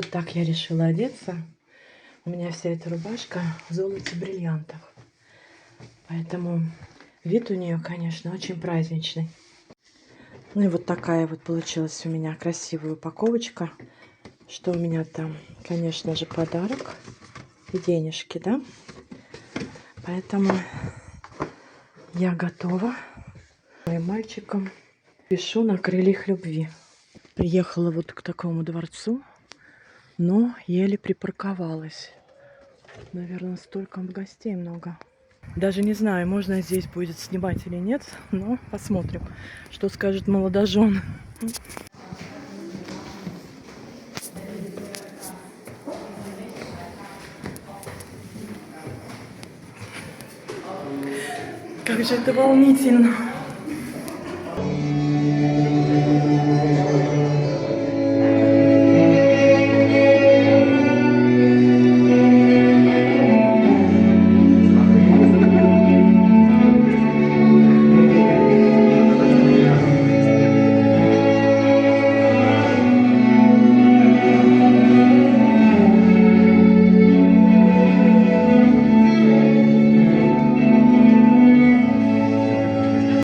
Вот так я решила одеться. У меня вся эта рубашка в золоте бриллиантов. Поэтому вид у нее, конечно, очень праздничный. Ну и вот такая вот получилась у меня красивая упаковочка. Что у меня там? Конечно же, подарок и денежки, да? Поэтому я готова. Моим мальчикам пишу на крыльях любви. Приехала вот к такому дворцу, но еле припарковалась. Наверное, столько гостей много. Даже не знаю, можно здесь будет снимать или нет, но посмотрим, что скажет молодожен. Как же это волнительно.